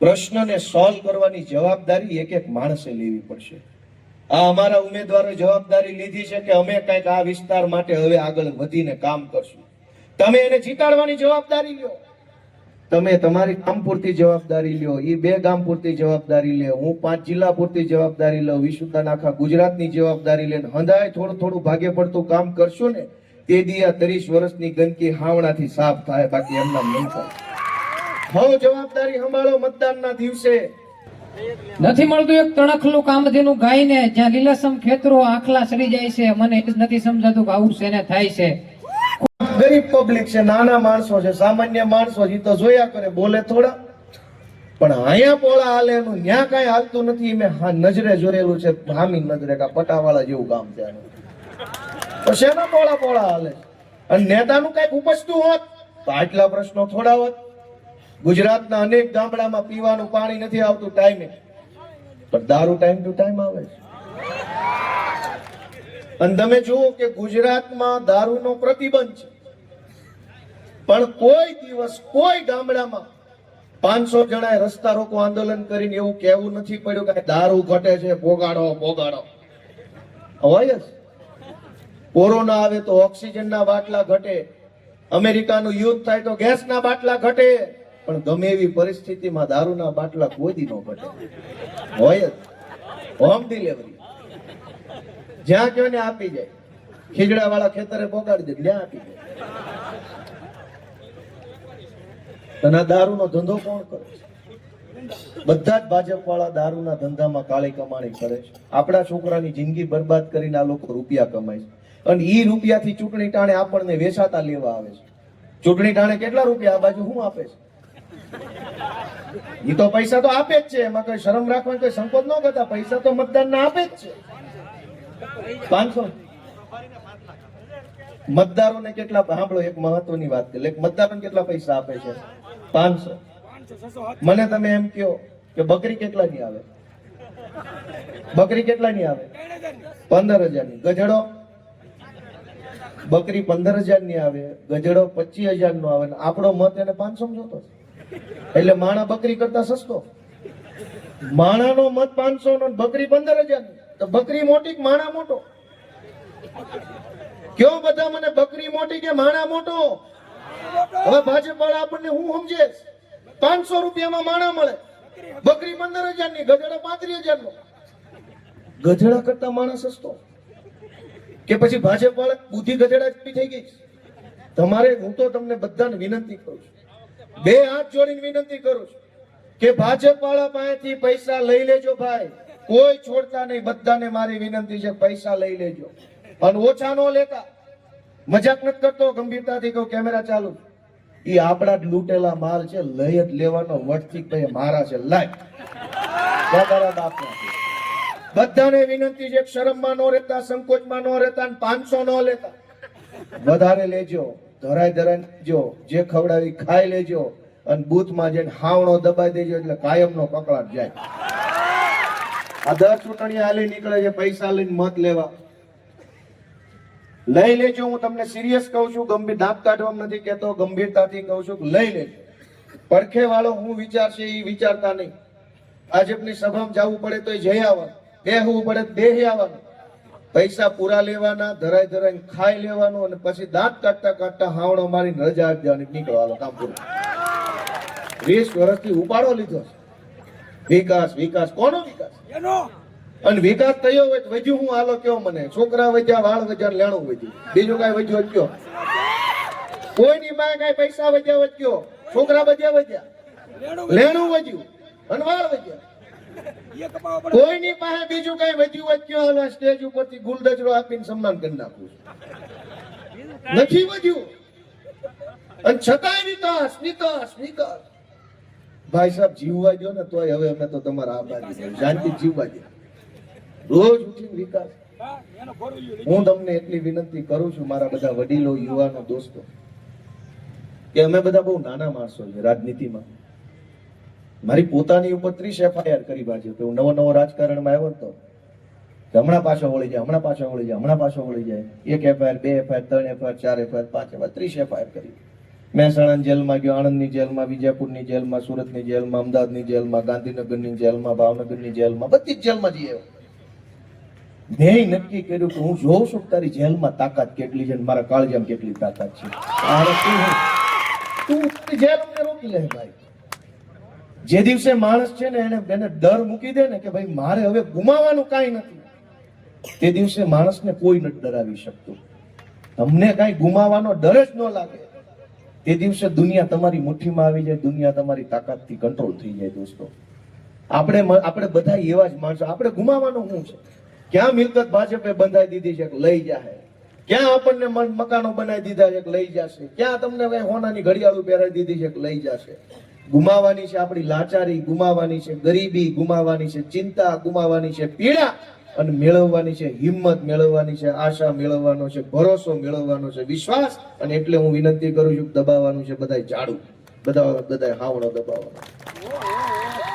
પ્રશ્નને સોલ્વ કરવાની જવાબદારી એક એક માણસે લેવી પડશે. આ અમારા ઉમેદવારોએ જવાબદારી લીધી છે કે અમે કંઈક આ વિસ્તાર માટે હવે આગળ વધીને કામ કરશું. તમે એને જીતાડવાની જવાબદારી લ્યો. તમે તમારી ગામ પૂરતી જવાબદારી લ્યો, એ 2 ગામ પૂરતી જવાબદારી લે, હું 5 જિલ્લા પૂરતી જવાબદારી લઉં, વિશુદ્ધાન આખા ગુજરાતની જવાબદારી લે. હંધાય થોડું થોડું ભાગે પડતું કામ કરશો ને તે દી આ 30 વર્ષની ગંદકી હાવણાથી સાફ થાય, બાકી એમના નહીં થાય. હવે જવાબદારી સંભાળો. મતદાનના દિવસે નથી મળતું એક તણખલું કામધેનું ગાયને, જ્યાં લીલાસમ ખેતરો આખલા સડી જાય છે. મને એ જ નથી સમજાતું કે આવું શેને થાય છે. ગરીબ પબ્લિક છે, નાના માણસો છે, સામાન્ય માણસો છે, તો જોયા કરે, બોલે થોડા. પણ અહીંયા પોળા હાલે એનું ન્યા કાંઈ હાલતું નથી. મેં નજરે જોયેલું છે, હામી નજરે કા પટાવાળા જેવું કામ છે. તો શેના પોળા પોળા હાલે? અને નેતાનું કઈક ઉપજતું હોત તો આટલા પ્રશ્નો થોડા હોત. ગુજરાતના અનેક ગામડામાં પીવાનું પાણી નથી આવતું ટાઈમે, પણ દારૂ ટાઈમ ટુ ટાઈમ આવે છે. અને તમે જુઓ કે ગુજરાતમાં દારૂનો પ્રતિબંધ છે, પણ કોઈ દિવસ કોઈ ગામડામાં 500 જણાએ રસ્તા રોકો આંદોલન કરીને એવું કહેવું નથી પડ્યું કે દારૂ ઘટે છે, ભોગાડો ભોગાડો. હોય જ. કોરોના આવે તો ઓક્સિજનના બાટલા ઘટે, અમેરિકાનું યુદ્ધ થાય તો ગેસના બાટલા ઘટે, પણ ગમે એવી પરિસ્થિતિમાં દારૂના બાટલા કોઈ દી ન ઘટે. હોય જ. હોમ ડિલિવરી જ્યાં કયો ને આપી જાય. ખીજડા વાળા ખેતરે પોગાડી દે, ત્યાં આપી જાય. અને દારૂનો ધંધો કોણ કરે છે? બધા જ ભાજપ વાળા દારૂના ધંધામાં કાળી કમાણી કરે છે. આપણા છોકરાની જિંદગી બરબાદ કરીને આ લોકો રૂપિયા કમાય છે. અને ઈ રૂપિયાથી ચૂંટણી ટાણે આપણને વેચાતા લેવા આવે છે. ચૂંટણી ટાણે કેટલા રૂપિયા આ બાજુ શું આપે છે? ઈ તો પૈસા તો આપે જ છે, એમાં કઈ શરમ રાખવાની કોઈ સંકોચ ન કરતા. પૈસા તો મતદાન ના આપે જ છે. 500 મતદારોને કેટલા, સાંભળો એક મહત્વની વાત છે, મતદારોને કેટલા પૈસા આપે છે? 500. મને તમે એમ કહો કે બકરી કેટલાની આવે? બકરી કેટલાની આવે? 15,000ની. ગધેડો? બકરી 15,000ની આવે, ગધેડો 25,000 નો આવે. આપણો મત એને 500 જોતો, એટલે માણા બકરી કરતા સસ્તો. માણાનો મત 500 નો, બકરી 15,000ની. તો બકરી મોટી કે માણા મોટો? કયો બધા મને, બકરી મોટી કે માણા મોટો? હવે ભાજપ વાળા આપણને હું સમજે? 500 રૂપિયામાં માણા મળે, બકરી 15,000ની, ગધેડો 35,000 નો. ગધેડા કરતા માણા સસ્તો? કે પછી ભાજપ વાળા બુદ્ધિ ગધેડા જેવી થઈ ગઈ? તમારે, હું તો તમને બધાને વિનંતી કરું છું, 2 હાથ જોડીને વિનંતી કરું છું કે ભાજપ વાળા પાસેથી પૈસા લઈ લેજો ભાઈ. કોઈ છોડતા નહીં. બધાને મારી વિનંતી છે, પૈસા લઈ લેજો. અને ઓછા ન લેતા. મજાક નથી કરતો, ગંભીરતાથી કહું, કેમેરા ચાલુ. ઈ આપણા જ લૂંટેલા માલ છે, લઈ જ લેવાનો. વટથી કઈ મારા છે, લાય બધાને વિનંતી છે, શરમમાં ન રહેતા, સંકોચમાં ન રહેતા, 500 ન લેતા. વધારે લેજો, ધરાય ધરાય લેજો, જે ખવડાવી ખાઈ લેજો. અને બૂથમાં જઈને હાવણો દબાઈ દેજો, એટલે કાયમનો કકળાટ જાય. આ 10 ચૂંટણી હાલી નીકળે છે પૈસા લઈને મત લેવા. લઈ લેજો. હું તમને સિરિયસ કહું છું, ગંભીર દાંત કાઢવામાં નથી કહેતો, ગંભીરતાથી કહું છું, લઈ લેજો. પડખે વાળો હું વિચારશે એ વિચારતા નહીં. ભાજપની સભામાં જવું પડે તો જઈ આવવાનું, બેહવું પડે તો બેહી આવવાનું. પૈસા પૂરા લેવાના, ધરાય ધરાઈને ખાઈ લેવાનું, અને પછી દાંત કાઢતા કાઢતા હાવણો મારીને રજા આપી દેવાની, નીકળવાનું, કામ પૂરું. 20 વર્ષથી ઉપાડો લીધો છે. વિકાસ વિકાસ, કોનો વિકાસ? અને વિકાસ થયો હોય તો વધ્યું હું? હાલો કયો મને. છોકરા વધ્યા, વાળ વધ્યા, લેણું વધ્યું, બીજું કઈ વધ્યું કયો? કોઈની પાસે કઈ પૈસા વધ્યા વધ્યો? છોકરા વધ્યા, લેણું વધ્યું અને વાળ વધ્યા. કોઈની પાસે બીજું કઈ વધ્યું વધ્યો? હાલો સ્ટેજ ઉપરથી ગુલદજરો આપીને સન્માન કરી નાખવું નથી વધ્યું. અને છતાંય વિકાસ વિકાસ વિકાસ. ભાઈ સાહેબ, જીવવા દો ને તોય હવે અમે તો તમારા આભારી છીએ. શાંતિ જીવવા દો, રોજ ઉઠીને વિકાસ. હું તમને એટલી વિનંતી કરું છું, મારા બધા વડીલો, યુવાનો, દોસ્તો, કે અમે બધા બહુ નાના માણસો છે રાજનીતિમાં. મારી પોતાની ઉપર 30 FIR કરી ભાજપે. હું નવો રાજકારણમાં આવ્યો હતો, હમણાં પાછો વળી જાય, હમણાં પાછો વળી જાય, હમણાં પાછો વળી જાય. 1 FIR, 2 FIR, 3 FIR, 4 FIR, 5 FIR, 30 FIR કરી. મહેસાણાની જેલમાં ગયો, આણંદની જેલમાં, વિજાપુરની જેલમાં, સુરતની જેલમાં, અમદાવાદની જેલમાં, ગાંધીનગરની જેલમાં, ભાવનગરની જેલમાં, બધી જ જેલમાં જઈ આવ્યો. મેં નક્કી કર્યું કે હું જોઉં છું કે તારી જેલમાં તાકાત કેટલી છે અને મારા કાળજામાં કેટલી તાકાત છે. આરે તું જેલ અમને રોકી લે ભાઈ. જે દિવસે માણસ છે ને એને ડર મૂકી દે ને કે ભાઈ મારે હવે ગુમાવવાનું કાંઈ નથી, તે દિવસે માણસને કોઈ નથી ડરાવી શકતું. તમને કાંઈ ગુમાવવાનો ડર જ ન લાગે, તે દિવસે દુનિયા તમારી મુઠ્ઠીમાં આવી જાય, દુનિયા તમારી તાકાતથી કંટ્રોલ થઈ જાય. દોસ્તો, આપણે બધા એવા જ માણસો. આપણે ગુમાવવાનું શું છે? ક્યાં મિલકત ભાજપે બંધાઈ દીધી છે કે લઈ જાય, ક્યાં આપણને મકાનો બનાવી દીધા છે કે લઈ જશે, ક્યાં તમને કઈ હોનાની ઘડિયાળો પહેરાવી દીધી છે કે લઈ જશે. ગુમાવાની છે આપણી લાચારી, ગુમાવાની છે ગરીબી, ગુમાવાની છે ચિંતા, ગુમાવાની છે પીડા, અને મેળવવાની છે હિંમત, મેળવવાની છે આશા, મેળવવાનો છે ભરોસો, મેળવવાનો છે વિશ્વાસ. અને એટલે હું વિનંતી કરું છું, દબાવવાનું છે બધાય ઝાડુ, બધાય હાવણો દબાવવાનો.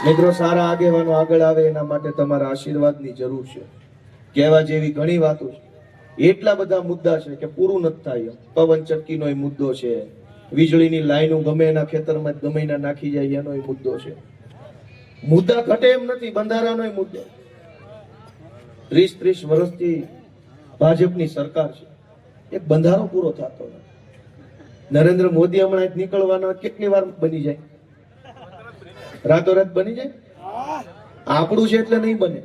મિત્રો, સારા આગેવાનો આગળ આવે એના માટે તમારા આશીર્વાદની જરૂર છે. કહેવા જેવી ઘણી વાતો છે, એટલા બધા મુદ્દા છે કે પૂરું નથી થાય. પવન ચક્કીનો મુદ્દો છે, વીજળીની લાઈનો ગમે એના ખેતરમાં ગમે એના નાખી જાય એનો મુદ્દો છે. મુદ્દા ઘટે એમ નથી, બંધારાનો મુદ્દો. 30 વર્ષથી ભાજપની સરકાર છે, એક બંધારો પૂરો થતો નથી. નરેન્દ્ર મોદી હમણાં નીકળવાના કેટલી વાર બની જાય? રાતોરાત બની જાય? આપણું છે એટલે નહીં બને,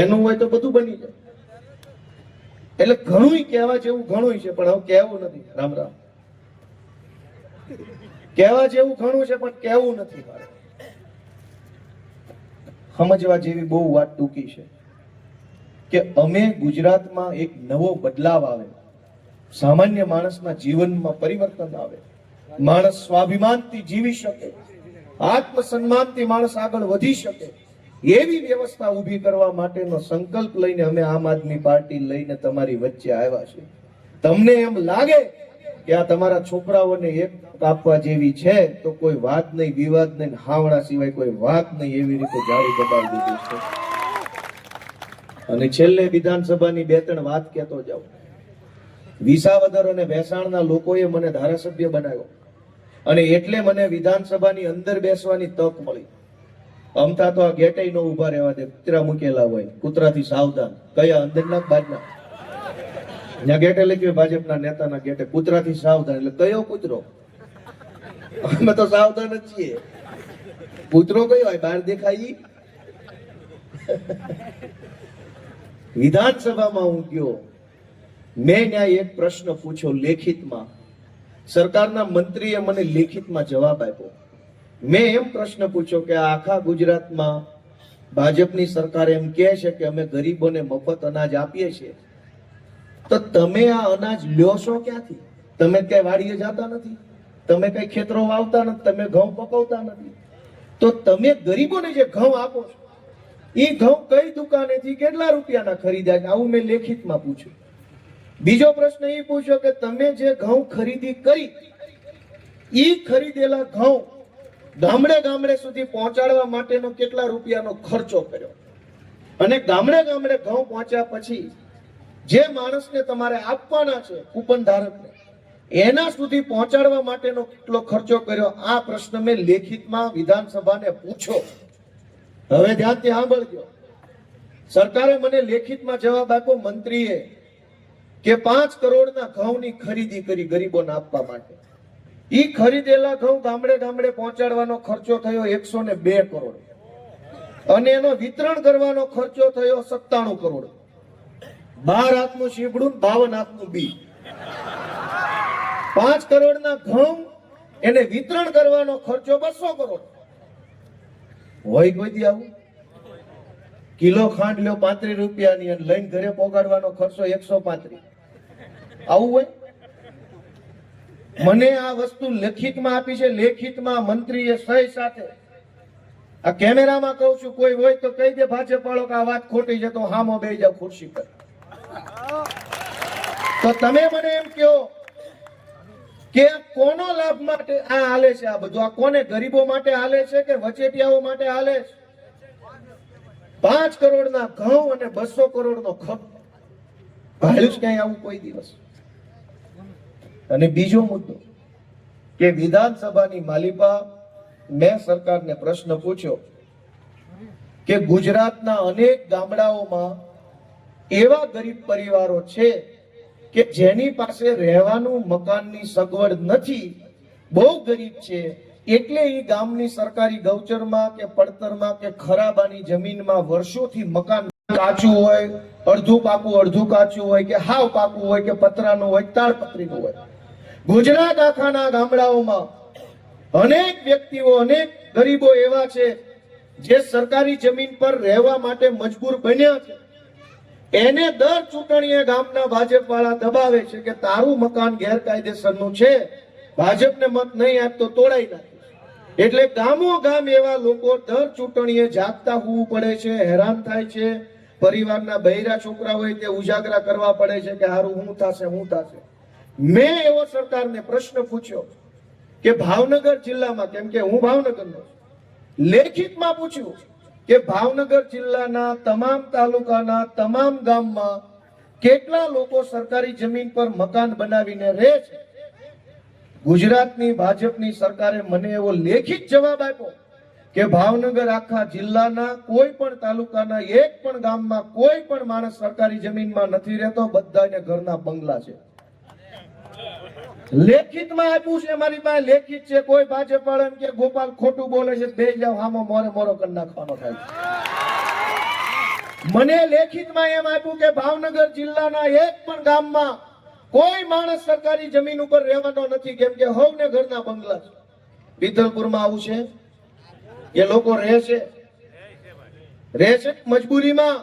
એનું હોય તો બધું બની જાય. એટલે ઘણું કહેવા જેવું ઘણું છે, પણ હવે કહેવું નથી. રામ રામ. કહેવા જેવું ઘણું છે પણ કહેવું નથી. સમજવા જેવી બહુ વાત ટૂંકી છે કે અમે ગુજરાતમાં એક નવો બદલાવ આવે, સામાન્ય માણસના જીવનમાં પરિવર્તન આવે, માણસ સ્વાભિમાનથી જીવી શકે, આત્મસન્માનથી માણસ આગળ વધી શકે, એવી વ્યવસ્થા ઊભી કરવા માટેનો સંકલ્પ લઈને અમે આમ આદમી પાર્ટી લઈને તમારી વચ્ચે આવ્યા છે. તમને એમ લાગે કે આ તમારા છોકરાઓને એક કાપવા જેવી છે તો કોઈ વાત નહીં, વિવાદ નહીં, હાવણા સિવાય કોઈ વાત નહીં, એવી રીતે જાળી દબાવી દીધું છે. અને છેલ્લે વિધાનસભાની 2-3 વાત કહેતો જાઉં. વિસાવદર અને ભેસાણના લોકોએ મને ધારાસભ્ય બનાવ્યો અને એટલે મને વિધાનસભાની અંદર બેસવાની તક મળી. અમતા તો આ ગેટે નો ઉભા રહેવા દે, કૂતરા મૂકેલા હોય, કૂતરાથી સાવધાન. કયા અંદરના બાજના? જ્યાં ગેટે લખ્યું ભાજપના નેતાના ગેટે કૂતરાથી સાવધાન, એટલે કયો કૂતરો? અમે તો સાવધાન જ છીએ. કૂતરો કયો હોય બહાર દેખાય? વિધાનસભામાં હું ગયો, મેં ત્યાં એક પ્રશ્ન પૂછ્યો લેખિતમાં. સરકારના મંત્રીએ મને લેખિતમાં જવાબ આપ્યો. મેં એમ પ્રશ્ન પૂછ્યો કે આખા ગુજરાતમાં ભાજપની સરકાર એમ કહે છે કે અમે ગરીબોને મફત અનાજ આપીએ છીએ, તો તમે આ અનાજ લ્યો છો ક્યાંથી? તમે કઈ વાડીએ જતા નથી, તમે કઈ ખેતરો વાવતા નથી, તમે ઘઉં પકવતા નથી, તો તમે ગરીબોને જે ઘઉં આપો છો એ ઘઉં કઈ દુકાનેથી કેટલા રૂપિયાના ખરીદ્યા છે? આવું મેં લેખિતમાં પૂછ્યું. બીજો પ્રશ્ન એ પૂછ્યો કે તમે જે ઘઉં ખરીદી કરી, એ ખરીદેલા ઘઉં ગામડે ગામડે સુધી પહોંચાડવા માટેનો કેટલા રૂપિયાનો ખર્ચો કર્યો? અને ગામડે ગામડે ઘઉં પહોંચ્યા પછી જે માણસને તમારે આપવાના છે, કૂપન ધારકને, એના સુધી પહોંચાડવા માટેનો કેટલો ખર્ચો કર્યો? આ પ્રશ્ન મેં લેખિતમાં વિધાનસભાને પૂછ્યો. હવે ધ્યાનથી સાંભળજો. સરકારે મને લેખિતમાં જવાબ આપ્યો, મંત્રીએ, કે 5 કરોડના ઘઉંની ખરીદી કરી ગરીબોને આપવા માટે. ઈ ખરીદેલા ઘઉં ગામડે ગામડે પહોંચાડવાનો ખર્ચો થયો 102 કરોડ અને એનો વિતરણ કરવાનો ખર્ચો થયો 97 કરોડ. 12 હાથનું શીપડું, 52 હાથનું બી. 5 કરોડના ઘઉં, એને વિતરણ કરવાનો ખર્ચો 200 કરોડ. હોય કોઈ દી આવું? કિલો ખાંડ લ્યો 35 રૂપિયાની અને લઈને ઘરે પહોંચાડવાનો ખર્ચો 135. આવું હોય? મને આ વસ્તુ લેખિતમાં આપી છે, લેખિતમાં મંત્રીએ સહી સાથે. આ કેમેરામાં કહું છું, કોઈ હોય તો કહી દે ભાજપ વાળો કે આ વાત ખોટી છે, તો હામો બેસી જાવ ખુરશી પર. તો તમે મને એમ કહો કે કોનો લાભ માટે આ હાલે છે? આ બધું આ કોને? ગરીબો માટે હાલે છે કે વચેટિયાઓ માટે હાલે છે? 5 કરોડના ઘઉં અને 200 કરોડનો ખપ ભાડ્યું જ ક્યાંય આવું કોઈ દિવસ? અને બીજો મુદ્દો, કે વિધાનસભાની માલિપા મેં સરકારને પ્રશ્ન પૂછ્યો કે ગુજરાતના અનેક ગામડાઓમાં એવા ગરીબ પરિવારો છે કે જેની પાસે રહેવાનું મકાનની સગવડ નથી, બહુ ગરીબ છે, એટલે એ ગામની સરકારી ગૌચરમાં કે પડતરમાં કે ખરાબાની જમીનમાં વર્ષોથી મકાન કાચું હોય, અડધું પાકું અડધું કાચું હોય, કે હાવ પાકું હોય, કે પતરાનું હોય, તાડપત્રીનું હોય. ગુજરાત આખાના ગામડાઓમાં અનેક વ્યક્તિઓ, અનેક ગરીબો એવા છે જે સરકારી જમીન પર રહેવા માટે મજબૂર બન્યા છે. એને દર ચૂંટણીએ ગામના ભાજપ વાળા દબાવે છે કે તારું મકાન ગેરકાયદેસરનું છે, ભાજપને મત નહીં આપતો તોડાઈ નાખે. એટલે ગામો ગામ એવા લોકો દર ચૂંટણીએ જાગતા હોવું પડે છે, હેરાન થાય છે. પરિવારના બૈરા છોકરા હોય તે ઉજાગરા કરવા પડે છે કે હારું શું થશે શું થશે. મેં એવો સરકારને પ્રશ્ન પૂછ્યો કે ભાવનગર જિલ્લામાં, કેમ કે હું ભાવનગરનો છું, લેખિતમાં પૂછ્યું કે ભાવનગર જિલ્લાના તમામ તાલુકાના તમામ ગામમાં કેટલા લોકો સરકારી જમીન પર મકાન બનાવીને રહે છે. ગુજરાતની ભાજપની સરકારે મને એવો લેખિત જવાબ આપ્યો કે ભાવનગર આખા જિલ્લાના કોઈ પણ તાલુકાના એક પણ ગામમાં કોઈ પણ માણસ સરકારી જમીનમાં નથી રહેતો, બધાને ઘરના બંગલા છે. લેખિતમાં આપ્યું છે, મારી પાસે લેખિત છે. કોઈ ભાજપ વાળા એમ કે ગોપાલ ખોટું બોલે છે, બે જાવ હામો મોરે મોરો કરી નાખવાનો થાય છે. મને લેખિતમાં એમ આપ્યું કે ભાવનગર જિલ્લાના એક પણ ગામમાં કોઈ માણસ સરકારી જમીન ઉપર રહેવાનો નથી, કેમ કે હવને ઘરના બંગલા છે. વિઠ્ઠલપુરમાં આવું છે, એ લોકો રહે છે મજબૂરીમાં,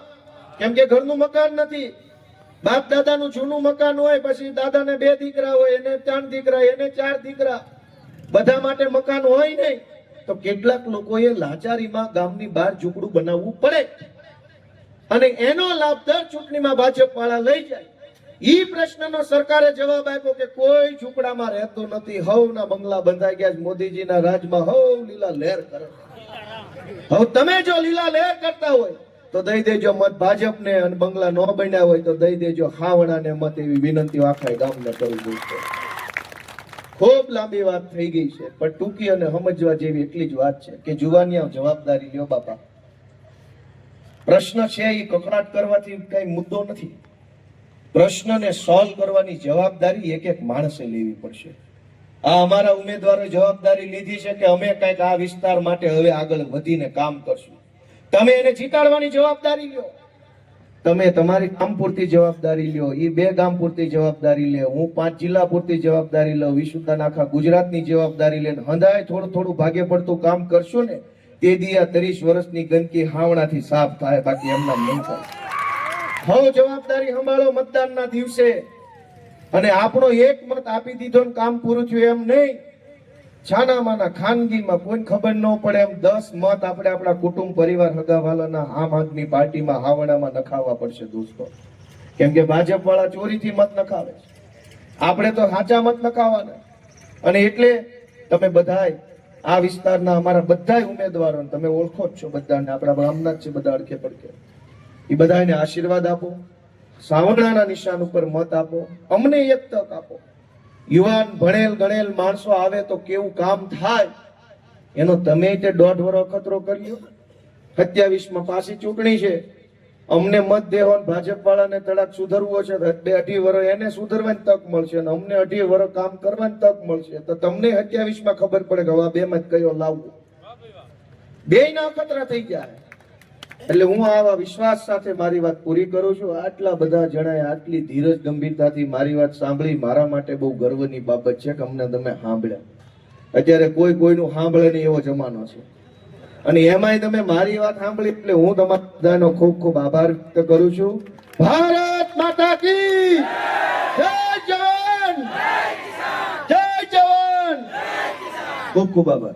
કેમ કે ઘરનું મકાન નથી. બાપ દાદાનું જૂનું મકાન હોય, પછી દાદાને 2 દીકરા હોય, એને 3 દીકરા, એને 4 દીકરા, બધા માટે મકાન હોય નહીં. તો કેટલાક લોકોએ લાચારીમાં ગામની બહાર ઝૂંપડું બનાવવું પડે, અને એનો લાભ દર ચૂંટણીમાં ભાજપ વાળા લઈ જાય. ઈ પ્રશ્નનો સરકારે જવાબ આપ્યો કે કોઈ ઝૂંપડામાં રહેતું નથી, હવના બંગલા બંધાઈ ગયા. મોદીજીના રાજમાં હવ લીલા લહેર કરે. હવે તમે જો લીલા લહેર કરતા હોય તો દઈ દેજો મત ભાજપને, અને બંગલા ન બન્યા હોય તો દઈ દેજો ખાવડાને મત. એવી વિનંતી આખા ગામને કરું છું. ખૂબ લાંબી વાત થઈ ગઈ છે, પણ ટૂંકી અને સમજવા જેવી એટલી જ વાત છે કે જુવાનિયા જવાબદારી લ્યો બાપા. પ્રશ્ન છે એ કકડાટ કરવાથી કઈ મુદ્દો નથી. પ્રશ્નને સોલ્વ કરવાની જવાબદારી એક એક માણસે લેવી પડશે. આ અમારા ઉમેદવારોએ જવાબદારી લીધી છે કે અમે કંઈક આ વિસ્તાર માટે હવે આગળ વધીને કામ કરશું. તમે એને જીતાડવાની જવાબદારી લ્યો. તમે તમારી ગામ પૂરતી જવાબદારી લ્યો, એ 2 ગામ પૂરતી જવાબદારી લે, હું 5 જિલ્લા પૂરતી જવાબદારી લઉં, વિશુદ્ધાન આખા ગુજરાતની જવાબદારી લે. હંધાય થોડું થોડું ભાગે પડતું કામ કરશું ને, તે દી આ 30 વર્ષની ગંદકી હાવણાથી સાફ થાય, બાકી એમના નહીં થાય. હવે જવાબદારી સંભાળો મતદાનના દિવસે, અને આપણો એક મત આપી દીધો ને કામ પૂરું થયું એમ નહીં. છાનામાના ખાનગીમાં કોઈને ખબર ન પડે એમ 10 મત આપણે આપણા કુટુંબ પરિવાર હગાવાલાના આમ આદમી પાર્ટીમાં હાવડામાં નખાવવા પડશે દોસ્તો. કેમ કે ભાજપ વાળા ચોરીથી મત નખાવે છે, આપણે તો સાચા મત નખાવાના. અને એટલે તમે બધાય આ વિસ્તારના અમારા બધાય ઉમેદવારોને તમે ઓળખો જ છો, બધાને આપણા ગામના જ છે, બધા અડકે પડકે. એ બધાને આશીર્વાદ આપો, સાવરણાના નિશાન ઉપર મત આપો, અમને એક તક આપો. યુવાન ભણેલ ગણેલ માણસો આવે તો કેવું કામ થાય એનો તમે તે 1.5 વર્ષ ખતરો કર્યો. 27માં પાછી ચૂંટણી છે, અમને મત દેવો, ભાજપ વાળાને તડાક સુધરવો છે, 2-2.5 વર્ષ એને સુધરવાની તક મળશે, અને અમને 2.5 વર્ષ કામ કરવાની તક મળશે. તો તમને 27માં ખબર પડે કે હવે 2 માં કયો લાવવો. 2 ના ખતરા થઈ જાય. એટલે હું આવા વિશ્વાસ સાથે મારી વાત પૂરી કરું છું. આટલા બધા જણાએ આટલી ધીરજ ગંભીરતાથી મારી વાત સાંભળી, મારા માટે બહુ ગર્વની બાબત છે કે અમને તમે સાંભળ્યા. અત્યારે કોઈ કોઈનું સાંભળે નહીં એવો જમાનો છે, અને એમાંય તમે મારી વાત સાંભળી એટલે હું તમારા બધાનો ખૂબ ખૂબ આભાર વ્યક્ત કરું છું. ભારત માતા કી જય! જવાન જય! જવાન! ખૂબ ખૂબ આભાર.